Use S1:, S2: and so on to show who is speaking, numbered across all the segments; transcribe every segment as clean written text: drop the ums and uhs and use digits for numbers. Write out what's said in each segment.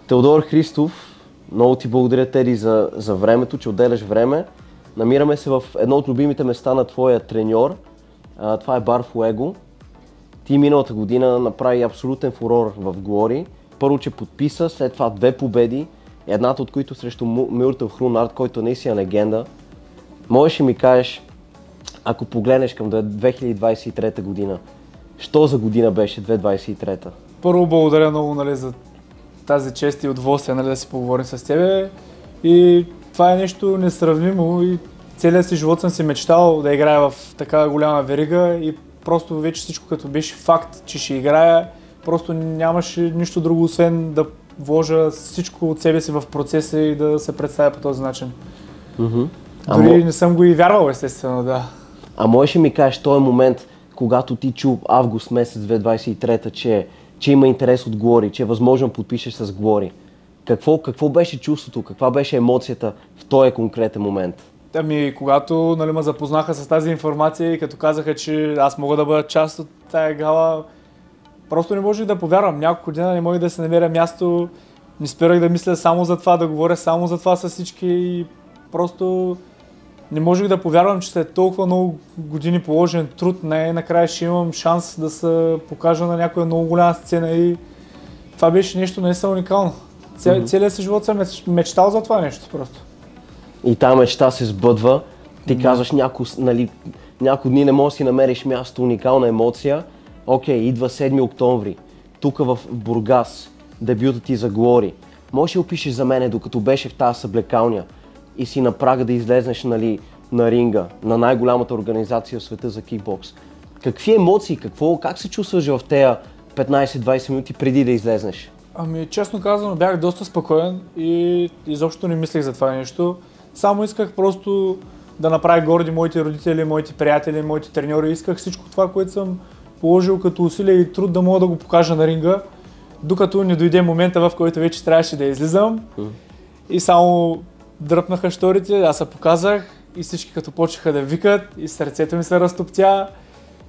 S1: Теодор Христов, много ти благодаря, Теди, за времето, че отделяш време. Намираме се в едно от любимите места на твоя треньор. Това е бар Фуего. Ти миналата година направи абсолютен фурор в Глори. Първо, че подписа, след това 2 победи, едната от които срещу Мюртъл Хрунард, който наистина е легенда. Можеш ли ми кажеш, ако погледнеш към 2023 година, що за година беше 2023?
S2: Първо благодаря много за тази чест и удоволствие да си поговорим с тебе. И това е нещо несравнимо и целият си живот съм си мечтал да играя в такава голяма верига и просто вече всичко като беше факт, че ще играя, просто нямаше нищо друго, освен да вложа всичко от себе си в процеса и да се представя по този начин. Дори не съм го и вярвал, естествено, да.
S1: А можеш ли ми кажеш този момент, когато ти чу август месец 2023, че има интерес от Глори, че е възможно да подпишеш с Глори? Какво беше чувството, каква беше емоцията в този конкретен момент?
S2: Ами, когато ме запознаха с тази информация и като казаха, че аз мога да бъда част от тая гала, просто не можех да повярвам. Няколко дена не можех да се намеря място, не спирах да мисля само за това, да говоря само за това с всички и просто не можех да повярвам, че след толкова много години положен труд, накрая ще имам шанс да се покажа на някоя много голяма сцена и това беше нещо наистина уникално. Целият си живот съм мечтал за това нещо просто.
S1: И тази мечта се сбъдва. Ти казваш няколко дни не можеш да си намериш място, уникална емоция. Окей, идва 7 октомври. Тук в Бургас, дебютът ти за Глори. Можеш ли опишеш за мене, докато беше в тази съблекалня и си на прага да излезнеш на ринга, на най-голямата организация в света за кикбокс? Какви емоции, как се чувстваш в тези 15-20 минути преди да излезнеш?
S2: Ами, честно казано, бях доста спокоен и изобщо не мислех за това нещо. Само исках просто да направя горди моите родители, моите приятели, моите треньори. Исках всичко това, което съм положил като усилие и труд да мога да го покажа на ринга, докато не дойде момента, в който вече трябваше да излизам. И само дръпнаха щорите, аз се показах и всички като почнаха да викат и сърцето ми се разтоптя.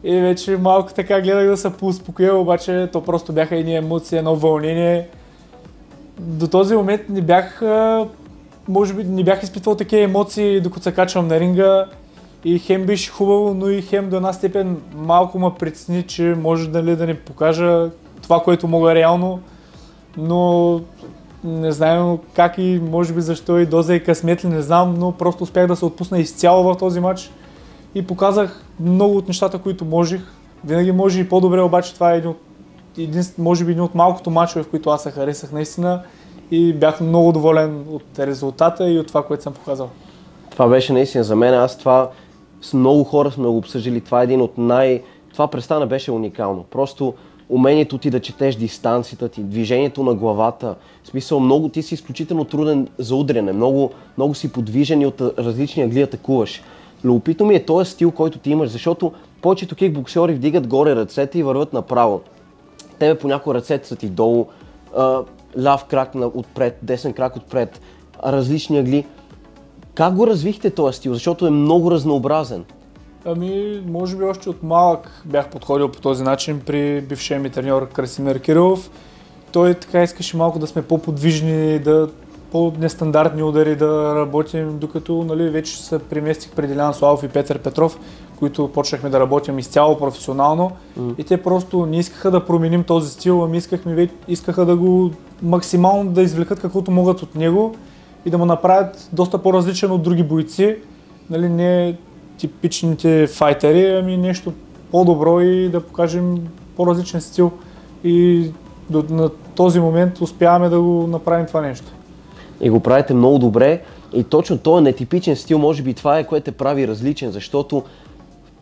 S2: И вече малко така гледах да се поуспокоя, обаче то просто бяха едни емоции, едно вълнение. До този момент може би не бях изпитвал такива емоции, докато се качвам на ринга. И хем беше хубаво, но и хем до една степен малко ме притесни, че може да не покажа това, което мога реално. Но не знам как и може би защо и доза и късмет ли, не знам, но просто успях да се отпусна изцяло в този матч. И показах много от нещата, които можех. Винаги може и по-добре, обаче това е може би един от малкото мачове, в които аз се харесах наистина и бях много доволен от резултата и от това, което съм показал.
S1: Това беше наистина за мен. Това с много хора сме го обсъждали. Това е един от Това представа беше уникално. Просто умението ти да четеш дистанцията ти, движението на главата. В смисъл, ти си изключително труден за удряне. Много си подвижен и от различни ъгли атакуваш. Любопитно ми е този стил, който ти имаш, защото повечето кикбоксери вдигат горе ръцете и върват направо. Тебе понякога ръцете са ти долу, ляв крак отпред, десен крак отпред, различни ъгли. Как го развихте този стил? Защото е много разнообразен.
S2: Ами, може би още от малък бях подходил по този начин при бившия ми треньор Красимир Кирилов. Той така искаше малко да сме по-подвижни, по-нестандартни удари да работим, докато вече се преместих при Делян Славов и Петър Петров, които почнахме да работим изцяло професионално. И те просто не искаха да променим този стил, ами искаха да го максимално да извлекат каквото могат от него и да му направят доста по-различен от други бойци. Не типичните файтери, ами нещо по-добро и да покажем по-различен стил. И на този момент успяваме да го направим това нещо.
S1: И го правите много добре и точно този нетипичен стил, може би това е, което те прави различен, защото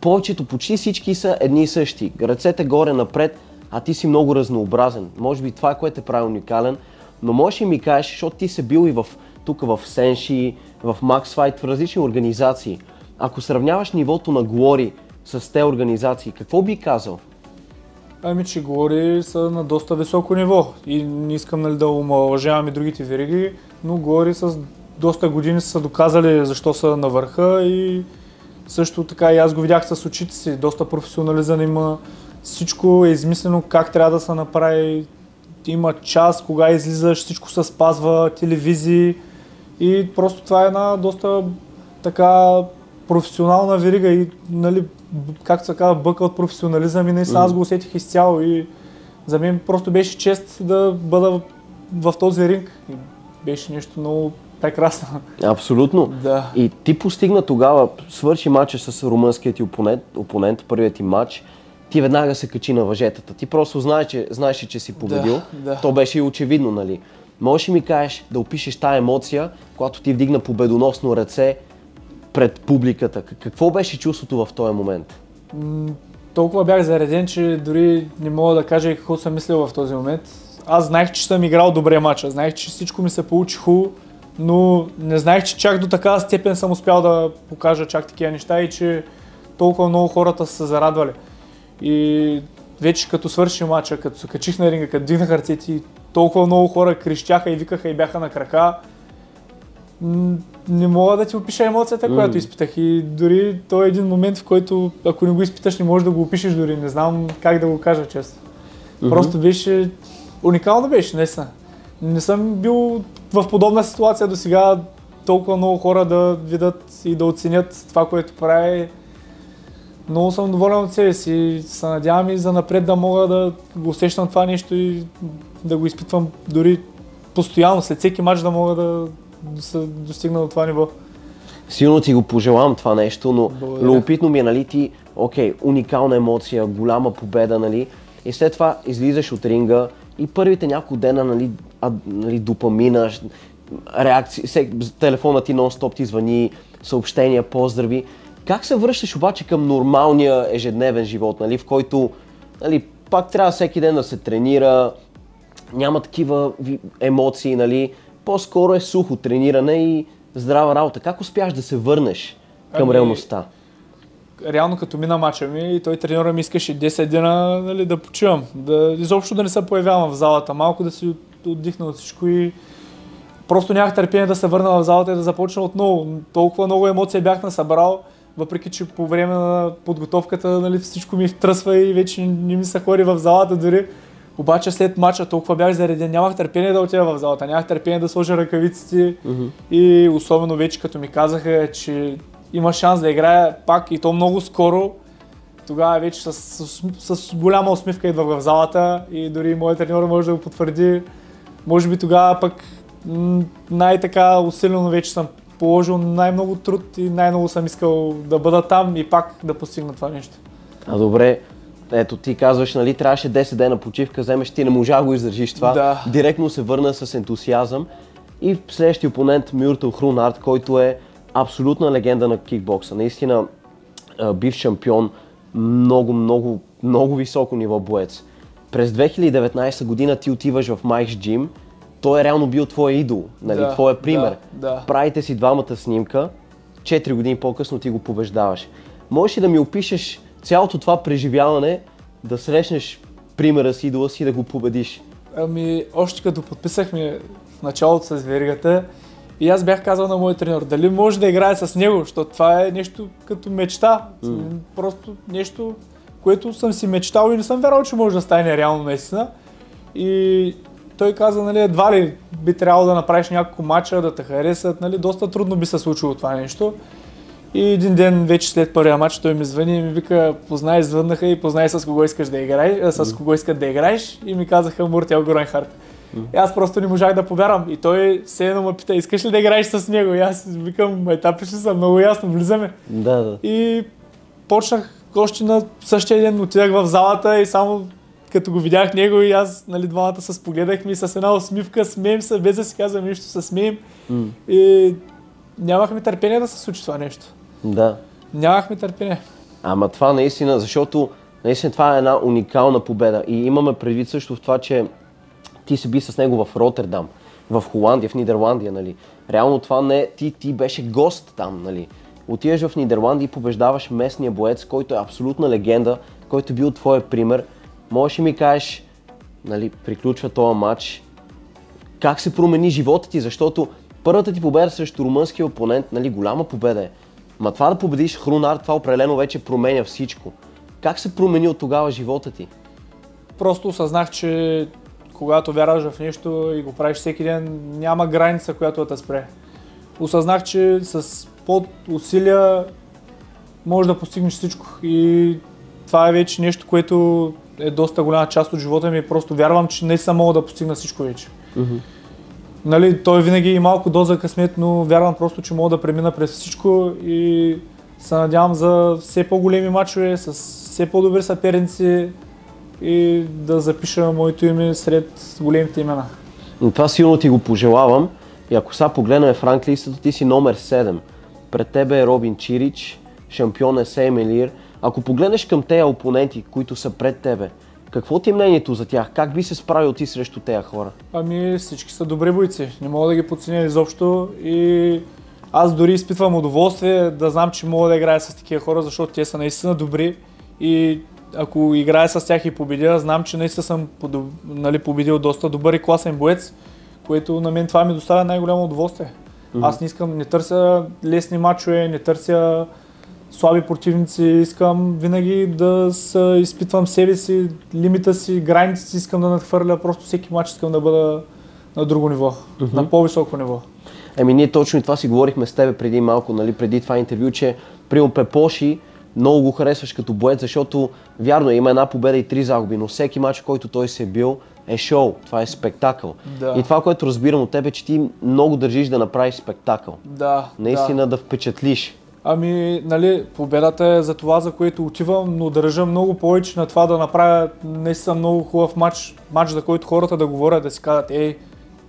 S1: повечето, почти всички са едни и същи. Ръцете горе напред, а ти си много разнообразен. Може би това е, което те прави уникален, но можеш ли ми кажеш, защото ти си бил и тук в Сенши, в Max Fight, в различни организации. Ако сравняваш нивото на Глори с тези организации, какво би казал?
S2: Ами, че Глори са на доста високо ниво и не искам да омаловажавам и другите вериги, но Глори с доста години са доказали защо са на върха и също така и аз го видях с очите си, доста професионализъм има, всичко е измислено как трябва да се направи, има час, кога излизаш, всичко се спазва, телевизии и просто това е една доста така професионална верига и нали, както се казва, бъка от професионализъм и наистина аз го усетих изцяло и за мен просто беше чест да бъда в този ринг и беше нещо много прекрасно.
S1: Абсолютно.
S2: Да.
S1: И ти постигна тогава, свърши матча с румънският ти опонент, първият ти матч, ти веднага се качи на въжетата. Ти просто знаеш, че си победил.
S2: Да.
S1: То беше и очевидно, нали? Можеш ли ми кажеш да опишеш тая емоция, когато ти вдигна победоносно ръце пред публиката? Какво беше чувството в този момент?
S2: Толкова бях зареден, че дори не мога да кажа какво съм мислил в този момент. Аз знаех, че съм играл добре матча, знаех, че всичко ми се получи хубаво, но не знаех, че чак до такава степен съм успял да покажа чак такива неща и че толкова много хората са се зарадвали. И вече като свърши матча, като се качих на ринга, като дигнах ръцете, толкова много хора крещяха и викаха и бяха на крака. Не мога да ти опиша емоцията, която изпитах и дори той е един момент, в който ако не го изпиташ, не можеш да го опишеш дори, не знам как да го кажа често. Просто беше, уникално беше, наистина. Не съм бил в подобна ситуация до сега, толкова много хора да видят и да оценят това, което прави. Много съм доволен от себе си и се надявам и за напред да мога да го усещам това нещо и да го изпитвам дори постоянно, след всеки матч да мога да се достигна до това ниво.
S1: Силно ти го пожелавам това нещо, но
S2: Благодаря.
S1: любопитно ми е, нали, ти, уникална емоция, голяма победа, нали, и след това излизаш от ринга и първите няколко дена, нали, допамина, реакции, телефонът ти нон-стоп ти звъни, съобщения, поздрави. Как се връщаш обаче към нормалния ежедневен живот, нали, в който, нали, пак трябва всеки ден да се тренира, няма такива емоции, нали, по-скоро е сухо трениране и здрава работа. Как успяш да се върнеш към реалността?
S2: Реално като мина мача ми и той треньора ми искаше 10 дена, нали, да почивам, изобщо да не се появявам в залата, малко да си отдихна от всичко и просто нямах търпение да се върна в залата и да започна отново. Толкова много емоции бях насъбрал, въпреки че по време на подготовката, нали, всичко ми втръсва и вече не ми се ходи в залата дори. Обаче след мача толкова бях зареден, нямах търпение да отида в залата, нямах търпение да сложа ръкавиците и особено вече като ми казаха, че има шанс да играя пак и то много скоро, тогава вече с голяма усмивка идвах в залата и дори моят треньор може да го потвърди. Може би тогава пък най-така усилено вече съм положил най-много труд и най-много съм искал да бъда там и пак да постигна това нещо.
S1: Добре, ето ти казваш, нали, трябваше 10 дена почивка, вземеш, ти не можа да го издържиш това.
S2: Да.
S1: Директно се върна с ентусиазъм и следващия опонент Мюртел Хрунард, който е абсолютна легенда на кикбокса. Наистина бивш шампион, много високо ниво боец. През 2019 година ти отиваш в Майкс Джим, той е реално бил твоя идол, нали, твоя пример.
S2: Да.
S1: Правите си двамата снимка, 4 години по-късно ти го побеждаваш. Можеш ли да ми опишеш цялото това преживяване, да срещнеш примера си, идола си, да го победиш?
S2: Още като подписахме в началото с веригата и аз бях казал на моят треньор, дали може да играе с него, защото това е нещо като мечта. Просто нещо, което съм си мечтал и не съм вярвал, че може да стане реално наистина. И той каза, нали, едва ли би трябвало да направиш няколко мача, да те харесат, нали, доста трудно би се случило това нещо. И един ден вече след първия матч той ми звъни и ми вика, звъннаха и познай с кого искаш да играеш, с кого искат да играеш и ми казаха Муртел Гронхард. И аз просто не можах да повярвам и той все едно ме пита, искаш ли да играеш с него? И аз викам, етапи ще са много ясно, влизаме.
S1: Да.
S2: И почнах още на същия ден, отидах в залата и само като го видях него и аз, нали, двамата се спогледахме и с една усмивка, смеем се, без да си казвам нищо, се смеем. И нямахме търпение да се случи това нещо.
S1: Да.
S2: Нямахме търпение.
S1: Ама това наистина, защото наистина това е една уникална победа и имаме предвид също в това, че ти се би с него в Роттердам, в Холандия, в Нидерландия, нали. Реално това не, ти беше гост там, нали. Отиваш в Нидерландия и побеждаваш местния боец, който е абсолютна легенда, който е бил твоя пример. Можеш ли ми кажеш, нали, приключва този матч, как се промени живота ти, защото първата ти победа срещу румънския опонент, нали, голяма победа е. Ма това да победиш Хрунард, това определено вече променя всичко. Как се промени от тогава живота ти?
S2: Просто осъзнах, че когато вярваш в нещо и го правиш всеки ден, няма граница, която да те спре. Осъзнах, че с усилия можеш да постигнеш всичко и това е вече нещо, което е доста голяма част от живота ми и просто вярвам, че наистина мога да постигна всичко вече. Нали, той винаги е малко доза късмет, но вярвам просто, че мога да премина през всичко и се надявам за все по-големи мачове, с все по-добри съперници и да запиша моето име сред големите имена.
S1: Но това силно ти го пожелавам и ако сега погледнем в ранглистата, ти си номер 7. Пред тебе е Робин Чирич, шампион е Сейм Елир. Ако погледнеш към тези опоненти, които са пред тебе, какво ти е мнението за тях? Как би се справил ти срещу тези хора?
S2: Ами всички са добри бойци, не мога да ги подценя изобщо и аз дори изпитвам удоволствие да знам, че мога да играя с такива хора, защото те са наистина добри и ако играя с тях и победя, знам, че наистина съм победил доста добър и класен боец, което на мен това ми доставя най-голямо удоволствие. Аз не търся лесни мачове, не търся слаби противници, искам винаги да изпитвам себе си, лимита си, границите си искам да надхвърля, просто всеки мач искам да бъда на друго ниво, на по-високо ниво.
S1: Еми ние точно и това си говорихме с тебе преди малко, нали, преди това интервю, че при Пепоши много го харесваш като боец, защото вярно има една победа и 3 загуби, но всеки мач, който той се е бил, е шоу, това е спектакъл.
S2: Да.
S1: И това, което разбирам от тебе, че ти много държиш да направиш спектакъл.
S2: Да.
S1: Наистина да впечатлиш.
S2: Ами, нали, победата е за това, за което отивам, но държа много повече на това да направя наистина много хубав мач, за който хората да говорят, да си казват,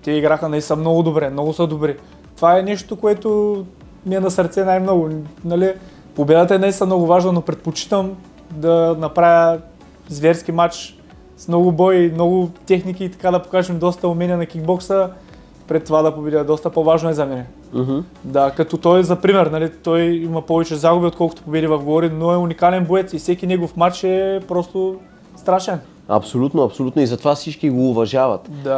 S2: те играха наистина много добре, много са добри. Това е нещо, което ми е на сърце най-много. Нали, победата е наистина много важна, но предпочитам да направя зверски мач с много бой, много техники и така да покажем доста умения на кикбокса. Пред това да победя, доста по-важно е за мен. Да, като той за пример, нали, той има повече загуби, отколкото победи в говори, но е уникален боец и всеки негов матч е просто страшен.
S1: Абсолютно, абсолютно и затова всички го уважават.
S2: Да.